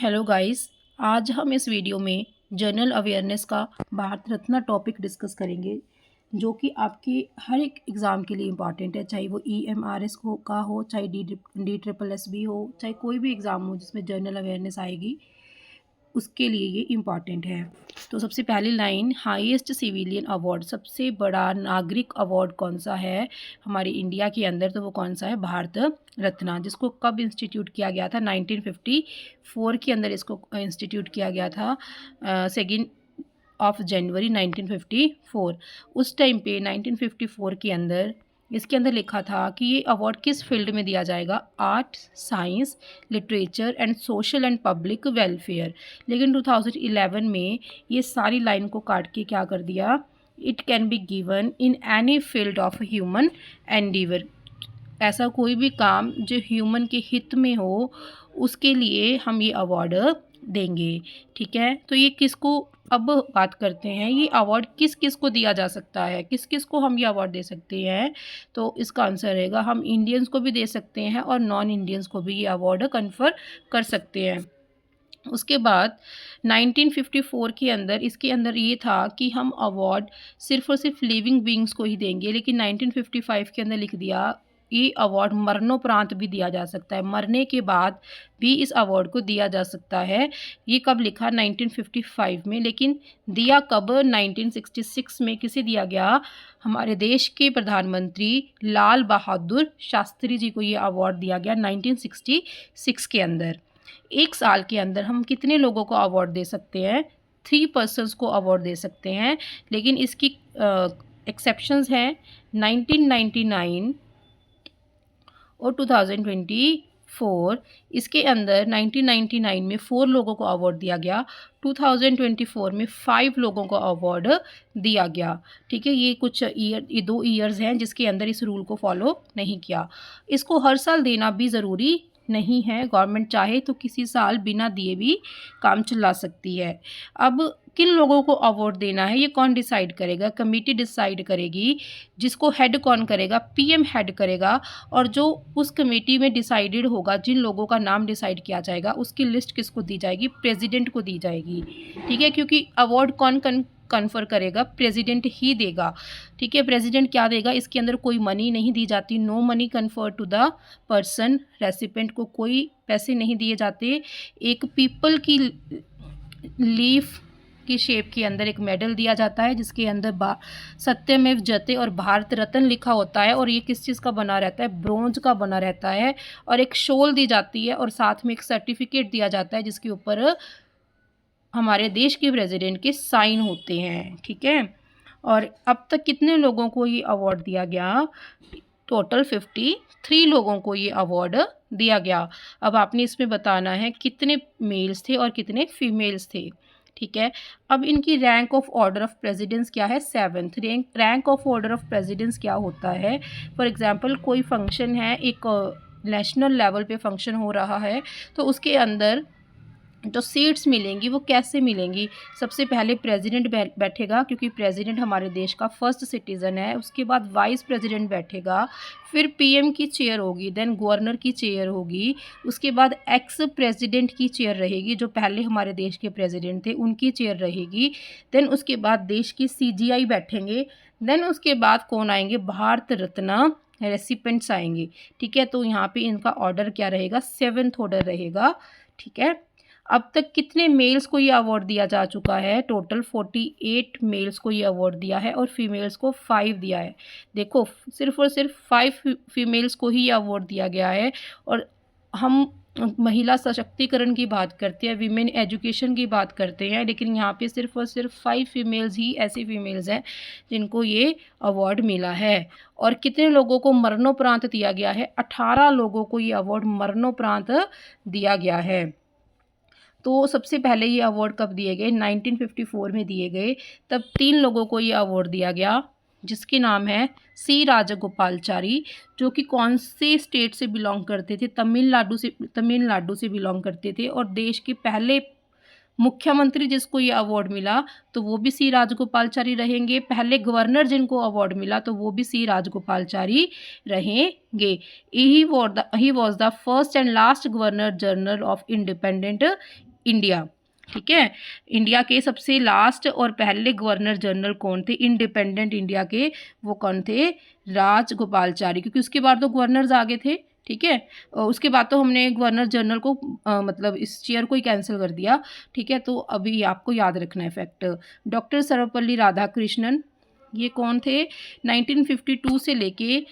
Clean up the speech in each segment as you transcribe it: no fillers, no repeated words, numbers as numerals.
Hello guys. आज हम इस वीडियो में जनरल अवेयरनेस का भारत रत्न टॉपिक डिस्कस करेंगे, जो कि आपके हर एक एग्ज़ाम के लिए इम्पॉर्टेंट है, चाहे वो EMRS का हो, चाहे DSSS हो, चाहे कोई भी एग्ज़ाम हो जिसमें जनरल अवेयरनेस आएगी, उसके लिए ये इम्पॉर्टेंट है। तो सबसे पहली लाइन, हाईएस्ट सिविलियन अवार्ड, सबसे बड़ा नागरिक अवार्ड कौन सा है हमारे इंडिया के अंदर, तो वो कौन सा है? भारत रत्न, जिसको कब इंस्टीट्यूट किया गया था? 1954 के अंदर इसको इंस्टीट्यूट किया गया था, 2 जनवरी 1954। उस टाइम पे 1954 के अंदर इसके अंदर लिखा था कि ये अवार्ड किस फील्ड में दिया जाएगा? Art, science, literature and social and public welfare. लेकिन 2011 में ये सारी लाइन को काट के क्या कर दिया? It can be given in any field of human endeavour. ऐसा कोई भी काम जो ह्यूमन के हित में हो, उसके लिए हम ये अवार्ड देंगे। ठीक है, तो ये किसको, अब बात करते हैं ये अवार्ड किस किस को दिया जा सकता है, किस किस को हम ये अवार्ड दे सकते हैं। तो इसका आंसर रहेगा, हम इंडियंस को भी दे सकते हैं और नॉन इंडियंस को भी ये अवार्ड कन्फर कर सकते हैं। उसके बाद 1954 के अंदर इसके अंदर ये था कि हम अवार्ड सिर्फ और सिर्फ लिविंग बींग्स को ही देंगे, लेकिन 1955 के अंदर लिख दिया ये अवार्ड मरणोपरांत भी दिया जा सकता है, मरने के बाद भी इस अवार्ड को दिया जा सकता है। ये कब लिखा? 1955 में। लेकिन दिया कब? 1966 में। किसे दिया गया? हमारे देश के प्रधानमंत्री लाल बहादुर शास्त्री जी को ये अवार्ड दिया गया 1966 के अंदर। एक साल के अंदर हम कितने लोगों को अवार्ड दे सकते हैं? 3 पर्सन्स को अवार्ड दे सकते हैं, लेकिन इसकी एक्सेप्शंस हैं। 1999 और 2024, इसके अंदर 1999 में 4 लोगों को अवार्ड दिया गया, 2024 में 5 लोगों को अवार्ड दिया गया। ठीक है, ये कुछ ये 2 ईयर्स हैं जिसके अंदर इस रूल को फॉलो नहीं किया। इसको हर साल देना भी ज़रूरी नहीं है, गवर्नमेंट चाहे तो किसी साल बिना दिए भी काम चला सकती है। अब किन लोगों को अवार्ड देना है ये कौन डिसाइड करेगा? कमेटी डिसाइड करेगी, जिसको हेड कौन करेगा? PM हेड करेगा। और जो उस कमेटी में डिसाइडेड होगा, जिन लोगों का नाम डिसाइड किया जाएगा, उसकी लिस्ट किसको दी जाएगी? प्रेसिडेंट को दी जाएगी। ठीक है, क्योंकि अवार्ड कौन कन्फर करेगा? प्रेसिडेंट ही देगा। ठीक है, प्रेसिडेंट क्या देगा? इसके अंदर कोई मनी नहीं दी जाती, no money confer to the person, recipient को कोई पैसे नहीं दिए जाते। एक पीपल की लीफ की शेप के अंदर एक मेडल दिया जाता है, जिसके अंदर सत्यमेव जयते और भारत रत्न लिखा होता है, और ये किस चीज़ का बना रहता है? ब्रोंज का बना रहता है। और एक शॉल दी जाती है और साथ में एक सर्टिफिकेट दिया जाता है, जिसके ऊपर हमारे देश के प्रेसिडेंट के साइन होते हैं। ठीक है, और अब तक कितने लोगों को ये अवार्ड दिया गया? टोटल 53 लोगों को ये अवार्ड दिया गया। अब आपने इसमें बताना है कितने मेल्स थे और कितने फीमेल्स थे। ठीक है, अब इनकी rank of order of precedence क्या है? 7th rank of order of precedence क्या होता है? फॉर एग्जांपल कोई फंक्शन है, एक नेशनल लेवल पे फंक्शन हो रहा है, तो उसके अंदर जो सीट्स मिलेंगी वो कैसे मिलेंगी? सबसे पहले प्रेसिडेंट बैठेगा, क्योंकि प्रेसिडेंट हमारे देश का फर्स्ट सिटीज़न है। उसके बाद वाइस प्रेसिडेंट बैठेगा, फिर PM की चेयर होगी, देन गवर्नर की चेयर होगी, उसके बाद एक्स प्रेसिडेंट की चेयर रहेगी, जो पहले हमारे देश के प्रेसिडेंट थे उनकी चेयर रहेगी, देन उसके बाद देश की CGI बैठेंगे, देन उसके बाद कौन आएंगे? भारत रत्न रेसिपेंट्स आएंगे। ठीक है, तो यहाँ पे इनका ऑर्डर क्या रहेगा? 7th ऑर्डर रहेगा। ठीक है, अब तक कितने मेल्स को ये अवार्ड दिया जा चुका है? टोटल 48 मेल्स को ये अवार्ड दिया है और फीमेल्स को 5 दिया है। देखो, सिर्फ और सिर्फ 5 फीमेल्स को ही ये अवार्ड दिया गया है। और हम महिला सशक्तिकरण की बात करते हैं, वीमेन एजुकेशन की बात करते हैं, लेकिन यहाँ पे सिर्फ और सिर्फ 5 फीमेल्स ही ऐसी फीमेल्स हैं जिनको ये अवार्ड मिला है। और कितने लोगों को मरणोपरांत दिया गया है? 18 लोगों को ये अवार्ड मरणोपरांत दिया गया है। तो सबसे पहले ये अवार्ड कब दिए गए? 1954 में दिए गए। तब 3 लोगों को ये अवार्ड दिया गया, जिसके नाम है C राजगोपालचारी, जो कि कौन से स्टेट से बिलोंग करते थे? तमिलनाडु से बिलोंग करते थे। और देश के पहले मुख्यमंत्री जिसको ये अवार्ड मिला, तो वो भी C राजगोपालचारी रहेंगे। पहले गवर्नर जिनको अवार्ड मिला, तो वो भी C राजगोपालचारी रहेंगे। He was the first and last governor general of independent India. ठीक है, इंडिया के सबसे लास्ट और पहले गवर्नर जनरल कौन थे इंडिपेंडेंट इंडिया के? वो कौन थे? राजगोपालचारी, क्योंकि उसके बाद तो गवर्नर्स आ गए थे। ठीक है, और उसके बाद तो हमने गवर्नर जनरल को मतलब इस चेयर को ही कैंसिल कर दिया। ठीक है, तो अभी आपको याद रखना है फैक्ट। डॉक्टर सर्वपल्ली राधाकृष्णन, ये कौन थे? 1952 से लेके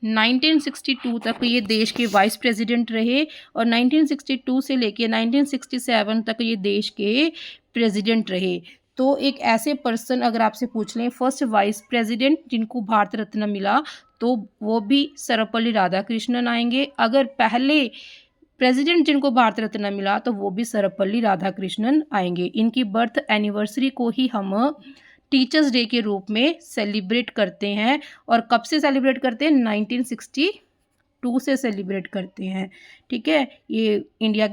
1962 तक ये देश के वाइस प्रेसिडेंट रहे और 1962 से लेके 1967 तक ये देश के प्रेसिडेंट रहे। तो एक ऐसे पर्सन अगर आपसे पूछ लें फर्स्ट वाइस प्रेसिडेंट जिनको भारत रत्न मिला, तो वो भी सर्वपल्ली राधाकृष्णन आएंगे। अगर पहले प्रेसिडेंट जिनको भारत रत्न मिला तो वो भी सर्वपल्ली राधाकृष्णन आएंगे। इनकी बर्थ एनिवर्सरी को ही हम टीचर्स डे के रूप में सेलिब्रेट करते हैं। और कब से सेलिब्रेट करते हैं? 1962 से सेलिब्रेट करते हैं। ठीक है, ये इंडिया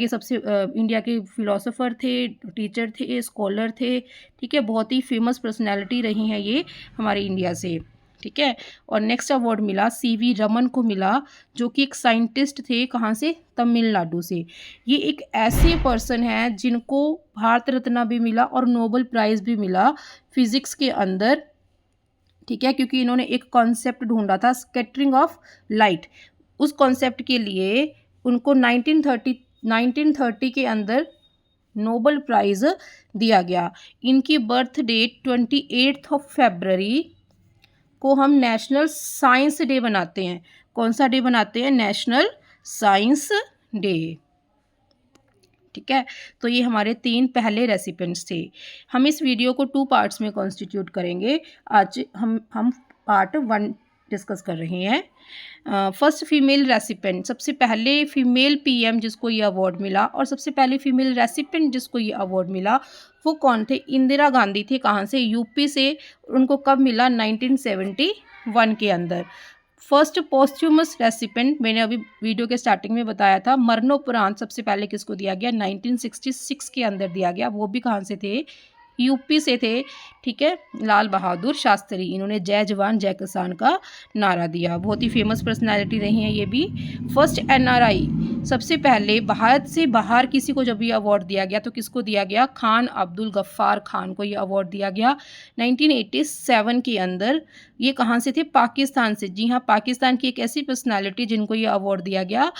के फिलोसोफर थे, टीचर थे, स्कॉलर थे। ठीक है, बहुत ही फेमस पर्सनैलिटी रही हैं ये हमारे इंडिया से। ठीक है, और नेक्स्ट अवार्ड मिला सीवी रमन को मिला, जो कि एक साइंटिस्ट थे। कहाँ से? तमिलनाडु से। ये एक ऐसे पर्सन हैं जिनको भारत रत्न भी मिला और नोबेल प्राइज़ भी मिला फिज़िक्स के अंदर। ठीक है, क्योंकि इन्होंने एक कॉन्सेप्ट ढूंढा था स्कैटरिंग ऑफ लाइट। उस कॉन्सेप्ट के लिए उनको 1930 के अंदर नोबेल प्राइज़ दिया गया। इनकी बर्थ डेट 28 फरवरी को हम नेशनल साइंस डे बनाते हैं। कौन सा डे बनाते हैं? National science day. ठीक है, तो ये हमारे 3 पहले रेसिपिएंट्स थे। हम इस वीडियो को 2 पार्ट्स में कॉन्स्टिट्यूट करेंगे। आज हम पार्ट 1 डिस्कस कर रहे हैं। फर्स्ट फीमेल रेसिपिएंट, सबसे पहले फीमेल पीएम जिसको ये अवार्ड मिला और सबसे पहले फीमेल रेसिपिएंट जिसको ये अवार्ड मिला वो कौन थे? इंदिरा गांधी थे। कहाँ से? यूपी से। उनको कब मिला? 1971 के अंदर। फर्स्ट पोस्ट्यूमस रेसिपिएंट मैंने अभी वीडियो के स्टार्टिंग में बताया था, मरणोपरांत सबसे पहले किसको दिया गया? 1966 के अंदर दिया गया। वो भी कहाँ से थे? यूपी से थे। ठीक है, लाल बहादुर शास्त्री। इन्होंने जय जवान जय किसान का नारा दिया। बहुत ही फेमस पर्सनालिटी रही हैं ये भी। फर्स्ट एनआरआई, सबसे पहले भारत से बाहर किसी को जब ये अवार्ड दिया गया तो किसको दिया गया? खान अब्दुल गफ्फार खान को ये अवार्ड दिया गया 1987 के अंदर। ये कहाँ से थे? पाकिस्तान से। जी हाँ, पाकिस्तान की एक ऐसी पर्सनालिटी जिनको ये अवार्ड दिया गया,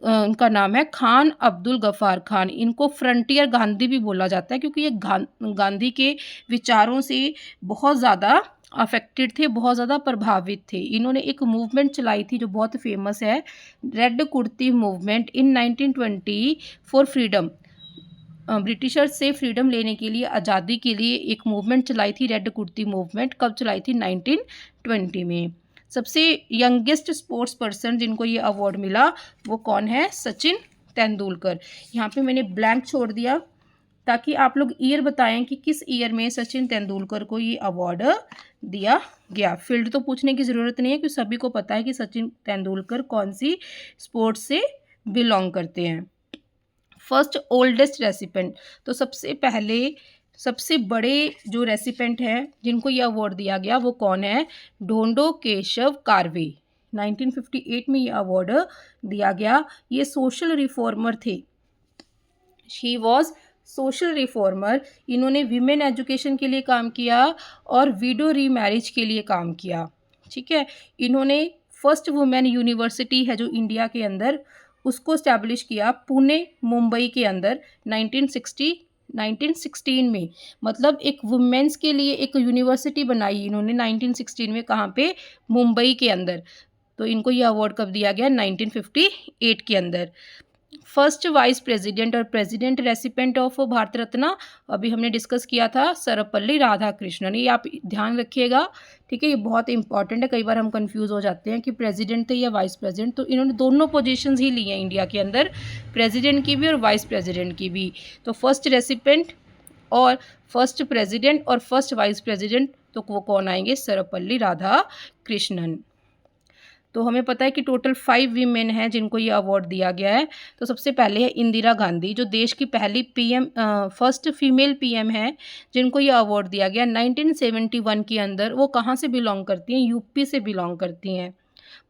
उनका नाम है खान अब्दुल गफ्फार खान। इनको फ्रंटियर गांधी भी बोला जाता है क्योंकि ये गांधी के विचारों से बहुत ज़्यादा अफेक्टेड थे, बहुत ज़्यादा प्रभावित थे। इन्होंने एक मूवमेंट चलाई थी जो बहुत फेमस है, red kurti movement in 1920 for freedom. Britishers से फ्रीडम लेने के लिए, आज़ादी के लिए एक मूवमेंट चलाई थी, रेड कुर्ती मूवमेंट। कब चलाई थी? 1920 में। सबसे यंगेस्ट स्पोर्ट्स पर्सन जिनको ये अवार्ड मिला वो कौन है? सचिन तेंदुलकर। यहाँ पे मैंने ब्लैंक छोड़ दिया ताकि आप लोग ईयर बताएं कि किस ईयर में सचिन तेंदुलकर को ये अवार्ड दिया गया। फील्ड तो पूछने की ज़रूरत नहीं है क्योंकि सभी को पता है कि सचिन तेंदुलकर कौन सी स्पोर्ट्स से बिलोंग करते हैं। फर्स्ट ओल्डेस्ट रेसिपिएंट, तो सबसे पहले सबसे बड़े जो रेसिपिएंट हैं जिनको ये अवार्ड दिया गया वो कौन है? ढोंडो केशव कार्वे। 1958 में ये अवार्ड दिया गया। ये सोशल रिफॉर्मर थे। She was social reformer. इन्होंने विमेन एजुकेशन के लिए काम किया और विडो रीमैरिज के लिए काम किया। ठीक है, इन्होंने फर्स्ट वुमेन यूनिवर्सिटी है जो इंडिया के अंदर, उसको इस्टेब्लिश किया पुणे मुंबई के अंदर 1916 में। मतलब एक वुमेन्स के लिए एक यूनिवर्सिटी बनाई इन्होंने 1916 में। कहाँ पे? मुंबई के अंदर। तो इनको ये अवार्ड कब दिया गया? 1958 के अंदर। फर्स्ट वाइस प्रेसिडेंट और president recipient of Bharat Ratna अभी हमने डिस्कस किया था, सर्वपल्ली राधाकृष्णन। ये आप ध्यान रखिएगा। ठीक है, ये बहुत इंपॉर्टेंट है। कई बार हम कंफ्यूज हो जाते हैं कि प्रेसिडेंट थे या वाइस प्रेसिडेंट, तो इन्होंने दोनों पोजीशंस ही ली हैं इंडिया के अंदर, प्रेसिडेंट की भी और वाइस प्रेसिडेंट की भी। तो फर्स्ट रेसिपिएंट और फर्स्ट प्रेसिडेंट और फर्स्ट वाइस प्रेसिडेंट तो वो कौन आएंगे? सर्वपल्ली राधाकृष्णन। तो हमें पता है कि टोटल 5 वीमेन हैं जिनको ये अवार्ड दिया गया है। तो सबसे पहले है इंदिरा गांधी, जो देश की पहली पीएम, फर्स्ट फीमेल पीएम है जिनको ये अवार्ड दिया गया 1971 के अंदर। वो कहाँ से बिलोंग करती हैं? यूपी से बिलोंग करती हैं।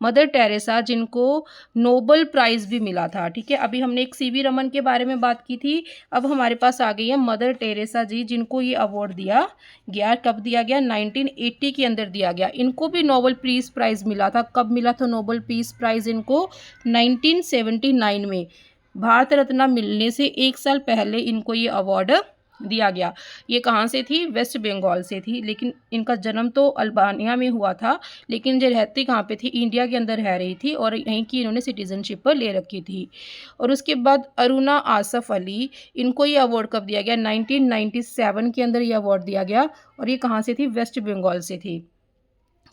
मदर टेरेसा जिनको नोबल प्राइज़ भी मिला था, ठीक है। अभी हमने एक सीवी रमन के बारे में बात की थी, अब हमारे पास आ गई है मदर टेरेसा जी, जिनको ये अवार्ड दिया गया। कब दिया गया? 1980 के अंदर दिया गया। इनको भी नोबल पीस प्राइज़ मिला था। कब मिला था नोबल पीस प्राइज़ इनको? 1979 में। भारत रत्न मिलने से 1 साल पहले इनको ये अवार्ड दिया गया। ये कहाँ से थी? वेस्ट बंगाल से थी, लेकिन इनका जन्म तो अल्बानिया में हुआ था, लेकिन ये रहती कहाँ पे थी? इंडिया के अंदर रह रही थी और यहीं की इन्होंने सिटीज़नशिप ले रखी थी। और उसके बाद अरुणा आसफ़ अली, इनको ये अवार्ड कब दिया गया? 1997 के अंदर ये अवार्ड दिया गया और ये कहाँ से थी? वेस्ट बंगाल से थी।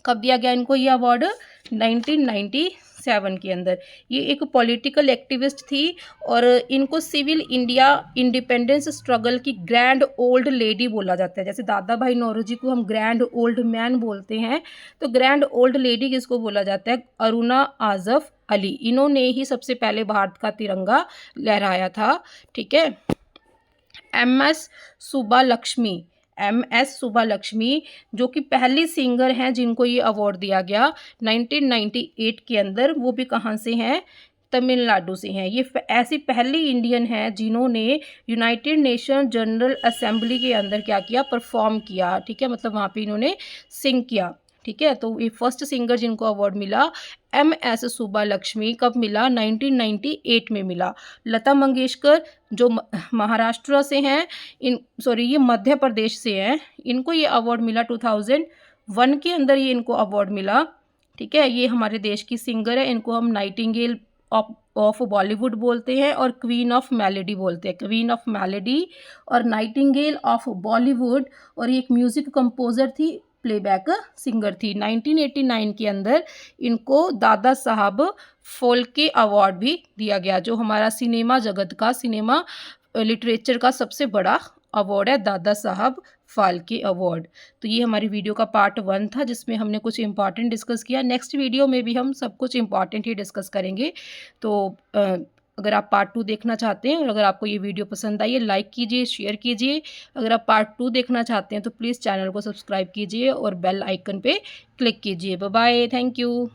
कब दिया गया इनको ये अवार्ड? 1997 के अंदर। ये एक पॉलिटिकल एक्टिविस्ट थी और इनको सिविल इंडिया इंडिपेंडेंस स्ट्रगल की ग्रैंड ओल्ड लेडी बोला जाता है। जैसे दादा भाई नौरोजी को हम ग्रैंड ओल्ड मैन बोलते हैं, तो ग्रैंड ओल्ड लेडी किसको बोला जाता है? अरुणा आसफ़ अली। इन्होंने ही सबसे पहले भारत का तिरंगा लहराया था, ठीक है। एम.एस. सुब्बालक्ष्मी, एम.एस. सुब्बालक्ष्मी जो कि पहली सिंगर हैं जिनको ये अवार्ड दिया गया 1998 के अंदर, वो भी कहाँ से हैं? तमिलनाडु से हैं। ये ऐसी पहली इंडियन है जिन्होंने यूनाइटेड नेशन जनरल असेंबली के अंदर क्या किया? परफॉर्म किया, ठीक है। मतलब वहाँ पे इन्होंने सिंग किया, ठीक है। तो ये फर्स्ट सिंगर जिनको अवार्ड मिला एम.एस. सुब्बालक्ष्मी, कब मिला? 1998 में मिला। लता मंगेशकर जो महाराष्ट्र से हैं, ये मध्य प्रदेश से हैं, इनको ये अवार्ड मिला 2001 के अंदर, ये इनको अवार्ड मिला, ठीक है। ये हमारे देश की सिंगर है, इनको हम नाइटिंगेल ऑफ बॉलीवुड बोलते हैं और क्वीन ऑफ मेलोडी बोलते हैं। क्वीन ऑफ मेलोडी और नाइटिंगेल ऑफ बॉलीवुड। और ये एक म्यूज़िक कंपोज़र थी, प्लेबैक सिंगर थी। 1989 के अंदर इनको दादा साहब फाल्के अवार्ड भी दिया गया, जो हमारा सिनेमा जगत का, सिनेमा लिटरेचर का सबसे बड़ा अवार्ड है, दादा साहब फाल्के अवार्ड। तो ये हमारी वीडियो का पार्ट 1 था, जिसमें हमने कुछ इंपॉर्टेंट डिस्कस किया। नेक्स्ट वीडियो में भी हम सब कुछ इंपॉर्टेंट ही डिस्कस करेंगे। तो अगर आप पार्ट 2 देखना चाहते हैं और अगर आपको ये वीडियो पसंद आई है, लाइक कीजिए, शेयर कीजिए। अगर आप पार्ट 2 देखना चाहते हैं तो प्लीज़ चैनल को सब्सक्राइब कीजिए और बेल आइकन पे क्लिक कीजिए। Bye bye, thank you.